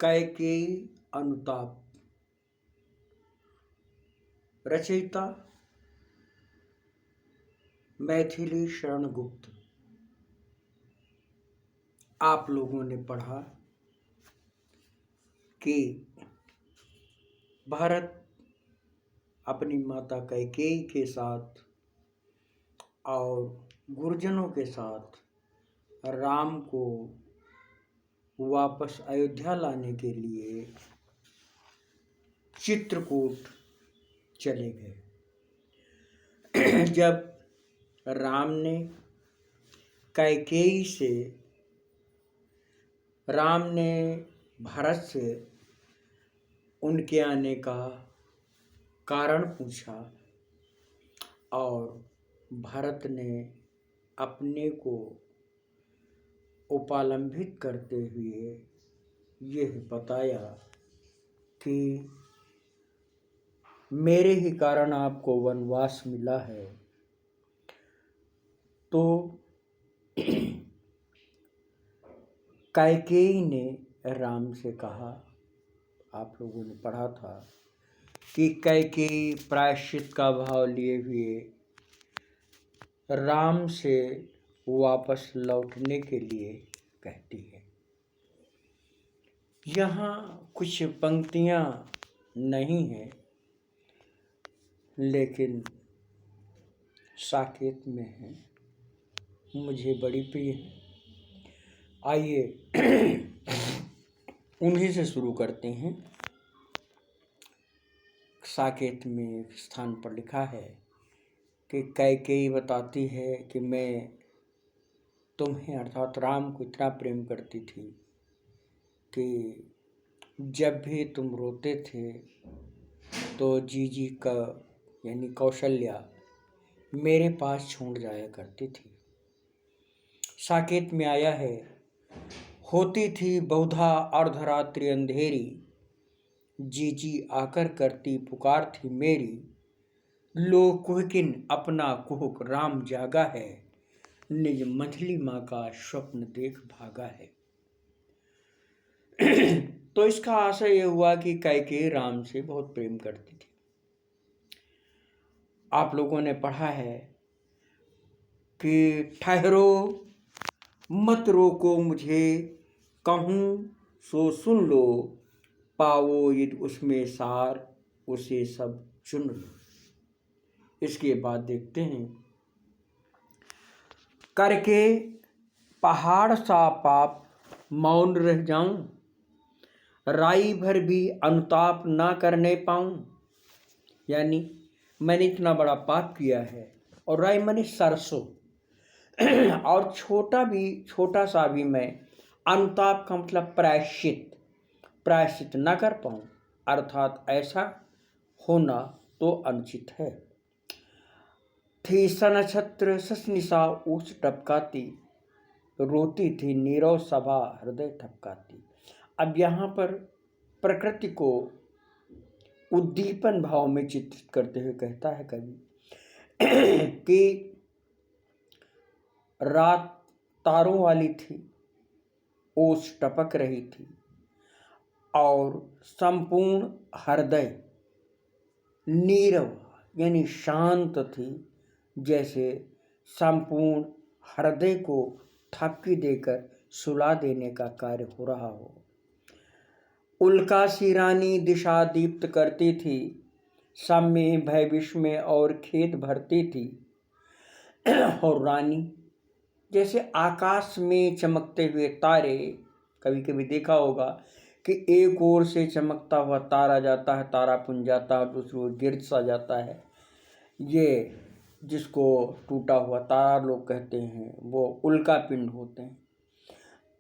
कैकेयी अनुताप। रचयिता मैथिली शरण गुप्त। आप लोगों ने पढ़ा कि भरत अपनी माता कैकेयी के साथ और गुरुजनों के साथ राम को वापस अयोध्या लाने के लिए चित्रकूट चले गए। जब राम ने भरत से उनके आने का कारण पूछा और भरत ने अपने को उपालंबित करते हुए यह बताया कि मेरे ही कारण आपको वनवास मिला है, तो कैकेयी ने राम से कहा, आप लोगों ने पढ़ा था कि कैकेयी प्रायश्चित का भाव लिए हुए राम से वापस लौटने के लिए कहती है। यहाँ कुछ पंक्तियाँ नहीं हैं, लेकिन साकेत में हैं, मुझे बड़ी प्रिय है। आइए उन्हीं से शुरू करते हैं। साकेत में एक स्थान पर लिखा है कि कैकेयी बताती है कि मैं तुम्हें अर्थात राम को इतना प्रेम करती थी कि जब भी तुम रोते थे तो जीजी का यानी कौशल्या मेरे पास छोड़ जाया करती थी। साकेत में आया है, होती थी बहुधा अर्धरात्रि अंधेरी, जीजी आकर करती पुकार थी मेरी, लो कुहकिन अपना कुहक राम जागा है, निज मझली माँ का स्वप्न देख भागा है। तो इसका आशय यह हुआ कि कैकेयी राम से बहुत प्रेम करती थी। आप लोगों ने पढ़ा है कि ठहरो मत रोको मुझे, कहूँ सो सुन लो, पाओ यदि उसमें सार उसे सब चुन लो। इसके बाद देखते हैं, करके पहाड़ सा पाप मौन रह जाऊं, राई भर भी अनुताप ना करने पाऊं। यानी मैंने इतना बड़ा पाप किया है, और राई माने सरसों, और छोटा सा भी मैं अनुताप का मतलब प्रायश्चित न कर पाऊं, अर्थात ऐसा होना तो अनुचित है। थी सनक्षत्र ससनिशा ऊष टपकाती, रोती थी नीरव सभा हृदय ठपकाती। अब यहाँ पर प्रकृति को उद्दीपन भाव में चित्रित करते हुए कहता है कवि कि रात तारों वाली थी, ओस टपक रही थी, और संपूर्ण हृदय नीरव यानी शांत थी, जैसे संपूर्ण हृदय को थपकी देकर सुला देने का कार्य हो रहा हो। उल्का सी रानी दिशा दीप्त करती थी, सब में भय विस्मय और खेद भरती थी। और रानी जैसे आकाश में चमकते हुए तारे, कभी कभी देखा होगा कि एक ओर से चमकता हुआ तारा जाता है, तारा पुंज जाता है, दूसरी ओर गिर सा जाता है, ये जिसको टूटा हुआ तारा लोग कहते हैं, वो उल्का पिंड होते हैं।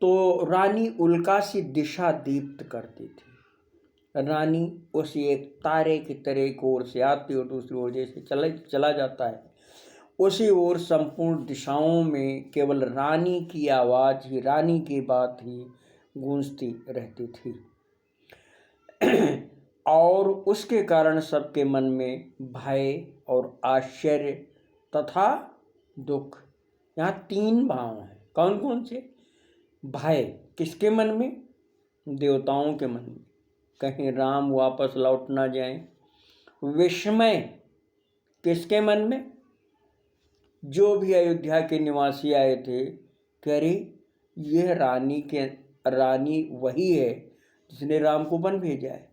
तो रानी उल्का सी दिशा दीप्त करती थी। रानी उसी एक तारे की तरह एक ओर से आती और दूसरी ओर जैसे चला जाता है, उसी ओर संपूर्ण दिशाओं में केवल रानी की आवाज़ ही, रानी की बात ही गूंजती रहती थी। और उसके कारण सबके मन में भय और आश्चर्य तथा दुख, यहाँ 3 भाव हैं। कौन कौन से? भय किसके मन में? देवताओं के मन में, कहीं राम वापस लौट ना जाएं। विस्मय किसके मन में? जो भी अयोध्या के निवासी आए थे कि अरे यह रानी वही है जिसने राम को वन भेजा है।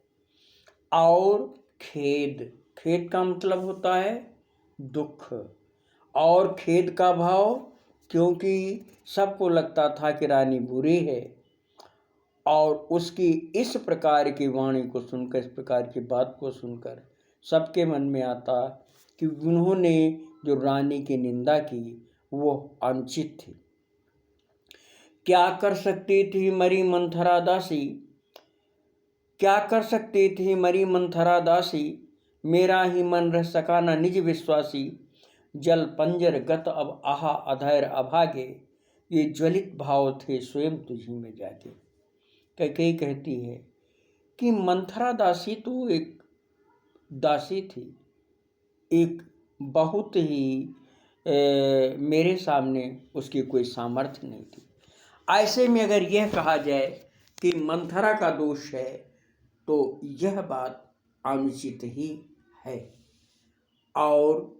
और खेद, खेद का मतलब होता है दुख, और खेद का भाव, क्योंकि सबको लगता था कि रानी बुरी है, और उसकी इस प्रकार की वाणी को सुनकर, इस प्रकार की बात को सुनकर सबके मन में आता कि उन्होंने जो रानी की निंदा की वो अनुचित थी। क्या कर सकती थी मरी मंथरा दासी, क्या कर सकती थी मरी मंथरा दासी, मेरा ही मन रह सका न निज विश्वासी, जल पंजर गत अब आहा अधैर अभागे, ये ज्वलित भाव थे स्वयं तुझी में जाके। कैकेयी कहती है कि मंथरा दासी तो एक दासी थी, एक बहुत ही मेरे सामने उसकी कोई सामर्थ्य नहीं थी। ऐसे में अगर यह कहा जाए कि मंथरा का दोष है तो यह बात अनुचित ही है। और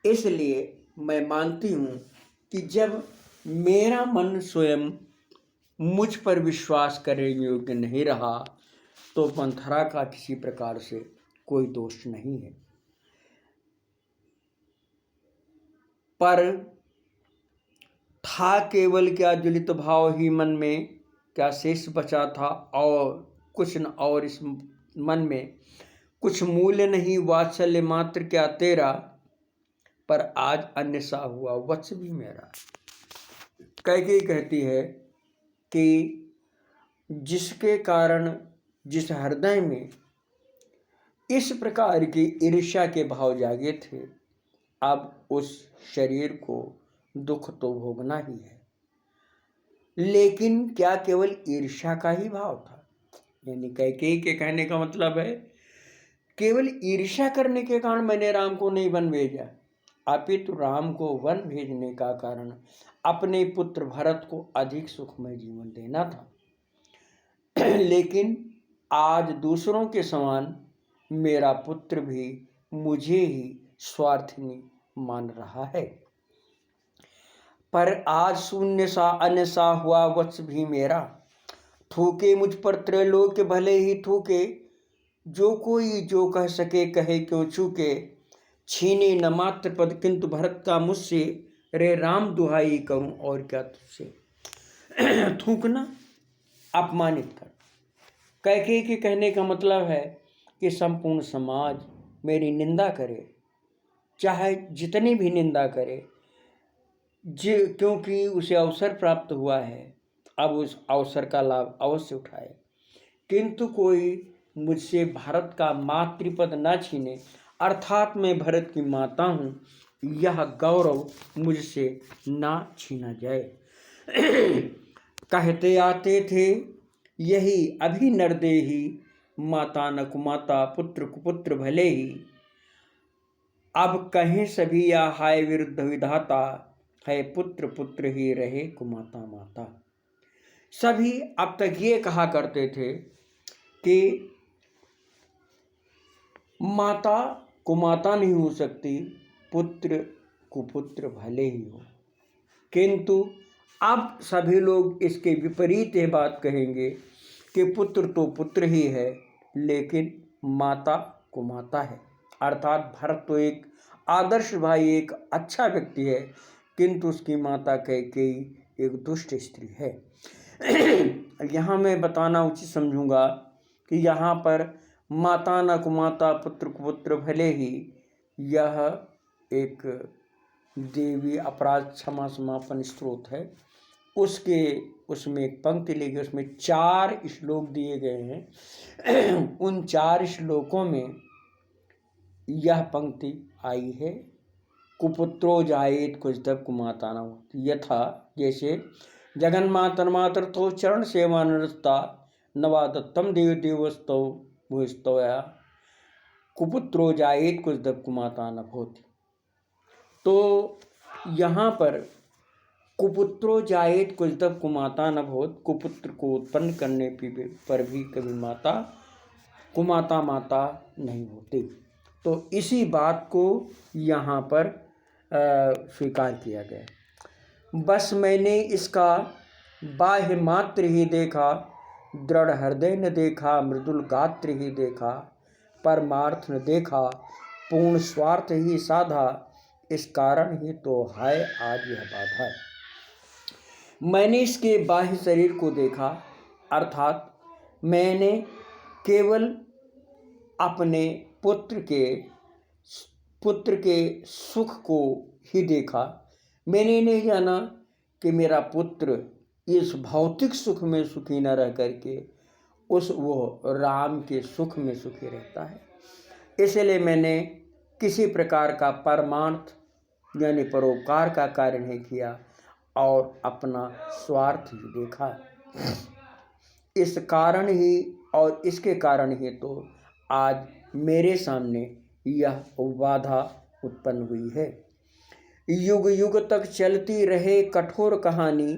इसलिए मैं मानती हूँ कि जब मेरा मन स्वयं मुझ पर विश्वास करने योग्य नहीं रहा तो मंथरा का किसी प्रकार से कोई दोष नहीं है। पर था केवल क्या ज्वलित भाव ही मन में, क्या शेष बचा था और कुछ न, और इस मन में कुछ मूल्य नहीं, वात्सल्य मात्र क्या तेरा, पर आज अन्य सा हुआ वत्स भी मेरा। कैकेयी कहती है कि जिसके कारण, जिस हृदय में इस प्रकार की ईर्ष्या के भाव जागे थे, अब उस शरीर को दुख तो भोगना ही है। लेकिन क्या केवल ईर्ष्या का ही भाव था? यानी कैकेयी के कहने का मतलब है केवल ईर्ष्या करने के कारण मैंने राम को नहीं वन भेजा, अपितु राम को वन भेजने का कारण अपने पुत्र भरत को अधिक सुखमय जीवन देना था। लेकिन आज दूसरों के समान मेरा पुत्र भी मुझे ही स्वार्थी मान रहा है। पर आज शून्य सा अन्य सा हुआ वत्स भी मेरा, थूके मुझ पर त्रैलोक्य भले ही थूके, जो कोई जो कह सके कहे क्यों चूके, छीने न मात्र पद किंतु भरत का मुझसे, रे राम दुहाई करूं और क्या तुझसे। थूकना, अपमानित कर। कैकेयी के कहने का मतलब है कि संपूर्ण समाज मेरी निंदा करे, चाहे जितनी भी निंदा करे, क्योंकि उसे अवसर प्राप्त हुआ है, अब उस अवसर का लाभ अवश्य उठाए, किंतु कोई मुझसे भारत का मातृपद न छीने, अर्थात मैं भरत की माता हूँ, यह गौरव मुझसे ना छीना जाए। कहते आते थे यही अभी नरदेही, माता न कुमाता पुत्र कुपुत्र भले ही, अब कहें सभी या हाय विरुद्ध विधाता, है पुत्र पुत्र ही रहे कुमाता माता। सभी अब तक ये कहा करते थे कि माता कुमाता नहीं हो सकती, पुत्र कुपुत्र भले ही हो, किंतु अब सभी लोग इसके विपरीत ये बात कहेंगे कि पुत्र तो पुत्र ही है लेकिन माता कुमाता है। अर्थात भरत तो एक आदर्श भाई, एक अच्छा व्यक्ति है, किंतु उसकी माता कैकेयी एक दुष्ट स्त्री है। यहाँ मैं बताना उचित समझूंगा कि यहाँ पर माता न कुमाता पुत्र कुपुत्र भले ही, यह एक देवी अपराध क्षमा समापन स्त्रोत है। उसमें एक पंक्ति लेके उसमें 4 श्लोक दिए गए हैं। उन 4 श्लोकों में यह पंक्ति आई है, कुपुत्रो जायेत कुजदब कुमाता न होती, यथा जैसे जगन्मातर मातर तो चरण सेवा नरस्ता, नवा दत्तम देव देवस्तौ भूस्तया, कुपुत्रो जायेत कुजदब कुमाता न होती। तो यहाँ पर कुपुत्रो जायेत कुछ तब कुमाता न भोत, कुपुत्र को उत्पन्न करने पर भी कभी कुमाता माता नहीं होती। तो इसी बात को यहाँ पर स्वीकार किया गया। बस मैंने इसका बाह्य मात्र ही देखा, दृढ़ हृदय न देखा, मृदुल गात्र ही देखा, परमार्थ न देखा, पूर्ण स्वार्थ ही साधा, इस कारण ही तो है आज यह बाधा। मैंने इसके बाह्य शरीर को देखा, अर्थात मैंने केवल अपने पुत्र के सुख को ही देखा। मैंने नहीं जाना कि मेरा पुत्र इस भौतिक सुख में सुखी न रह करके वो राम के सुख में सुखी रहता है। इसलिए मैंने किसी प्रकार का परमार्थ यानी परोपकार का कार्य नहीं किया और अपना स्वार्थ ही देखा। इस कारण ही और इसके कारण ही तो आज मेरे सामने यह बाधा उत्पन्न हुई है। युग युग तक चलती रहे कठोर कहानी,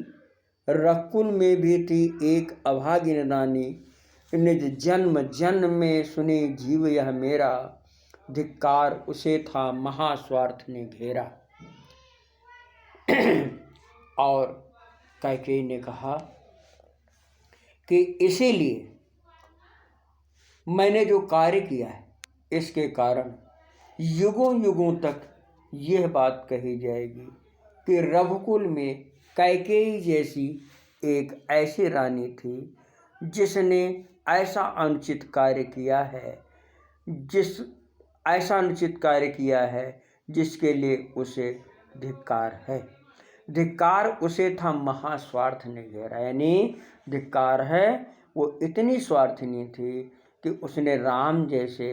रकुल में भी थी एक अभागिन रानी, निज जन्म जन्म में सुने जीव यह मेरा, धिक्कार उसे था महास्वार्थ ने घेरा। और कैकेयी ने कहा कि इसीलिए मैंने जो कार्य किया है इसके कारण युगों युगों तक यह बात कही जाएगी कि रघुकुल में कैकेयी जैसी एक ऐसी रानी थी जिसने ऐसा अनुचित कार्य किया है जिसके लिए उसे धिक्कार है। धिक्कार उसे था महास्वार्थ ने घेरा, यानी धिक्कार है वो इतनी स्वार्थनी थी कि उसने राम जैसे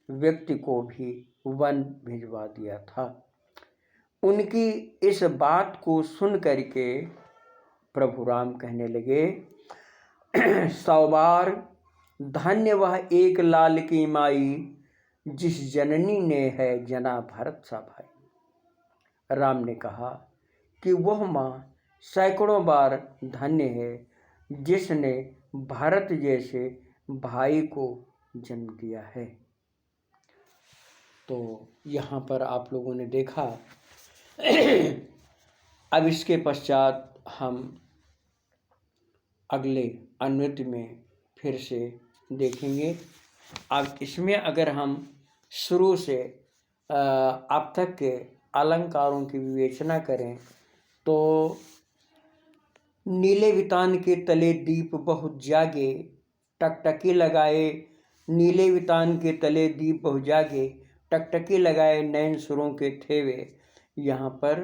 व्यक्ति को भी वन भिजवा दिया था। उनकी इस बात को सुन करके प्रभु राम कहने लगे, 100 बार धन्य वह एक लाल की माई, जिस जननी ने है जना भरत सा भाई। राम ने कहा कि वह माँ सैकड़ों बार धन्य है जिसने भरत जैसे भाई को जन्म दिया है। तो यहाँ पर आप लोगों ने देखा। अब इसके पश्चात हम अगले अन्वय में फिर से देखेंगे। अब इसमें अगर हम शुरू से अब तक के अलंकारों की विवेचना करें तो नीले वितान के तले दीप बहुत जागे, टकटकी लगाए। नीले वितान के तले दीप बहुत जागे, टकटकी लगाए नैन सुरों के थेवे, यहाँ पर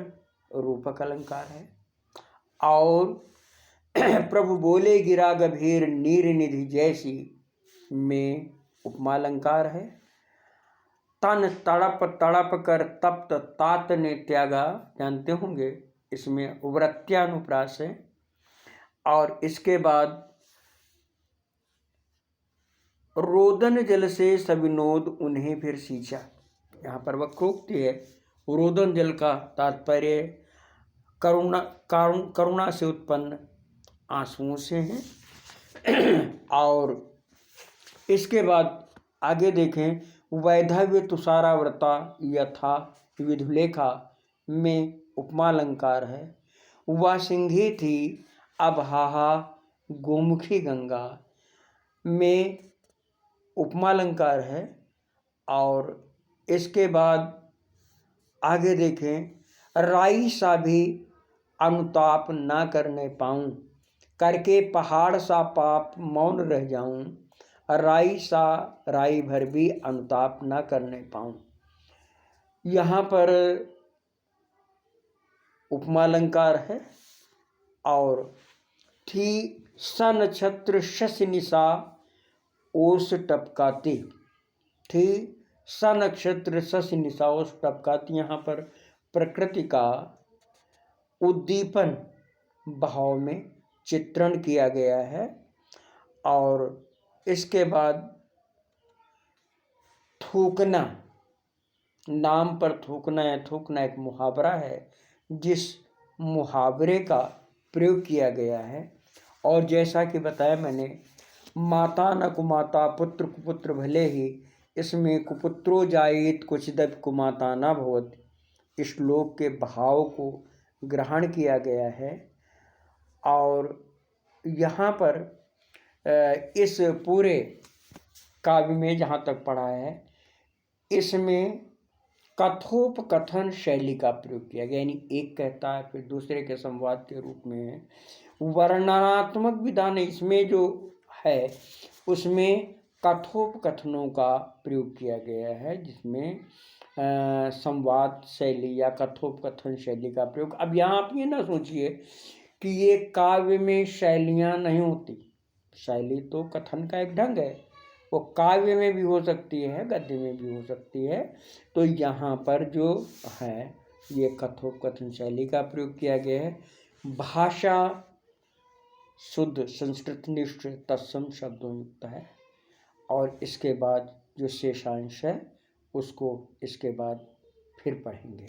रूपक अलंकार है। और प्रभु बोले गिरा गंभीर नीर निधि जैसी में उपमा अलंकार है। तन तड़प तड़प कर तप्त तात ने त्यागा, जानते होंगे इसमें उव्रत्यानुप्रास है। और इसके बाद रोदन जल से सविनोद उन्हें फिर सींचा, यहाँ पर वक्रोक्ति है। रोदन जल का तात्पर्य करुणा से उत्पन्न आंसुओं से हैं। और इसके बाद आगे देखें, वैधव्य तुषाराव्रता यथा विधुलेखा में उपमा अलंकार है। वह सिंधी थी अब हाहा गोमुखी गंगा में उपमा अलंकार है। और इसके बाद आगे देखें, राई सा भी अनुताप ना करने पाऊं, करके पहाड़ सा पाप मौन रह जाऊं, राई सा राई भर भी अनुताप ना करने पाऊं। यहाँ पर उपमा अलंकार है। और थी स नक्षत्र शशि निशा ओस टपकाती, थी स नक्षत्र शशि निशा ओस टपकाती, यहाँ पर प्रकृति का उद्दीपन भाव में चित्रण किया गया है। और इसके बाद थूकना, नाम पर थूकना है। थूकना एक मुहावरा है जिस मुहावरे का प्रयोग किया गया है। और जैसा कि बताया मैंने, माता न कुमाता पुत्र कुपुत्र भले ही, इसमें कुपुत्रो जायेत क्वचिदपि कुमाता न भवत, श्लोक के भाव को ग्रहण किया गया है। और यहाँ पर इस पूरे काव्य में जहाँ तक पढ़ा है, इसमें कथोपकथन शैली का प्रयोग किया गया, यानी एक कहता है फिर दूसरे के संवाद के रूप में है। वर्णनात्मक विधान इसमें जो है उसमें कथोपकथनों का प्रयोग किया गया है, जिसमें संवाद शैली या कथोपकथन शैली का प्रयोग। अब यहाँ आप ये ना सोचिए कि ये काव्य में शैलियाँ नहीं होती। शैली तो कथन का एक ढंग है, वो काव्य में भी हो सकती है, गद्य में भी हो सकती है। तो यहाँ पर जो है ये कथोपकथन शैली का प्रयोग किया गया है। भाषा शुद्ध संस्कृतनिष्ठ तत्सम शब्दों युक्त है। और इसके बाद जो शेषांश है उसको इसके बाद फिर पढ़ेंगे।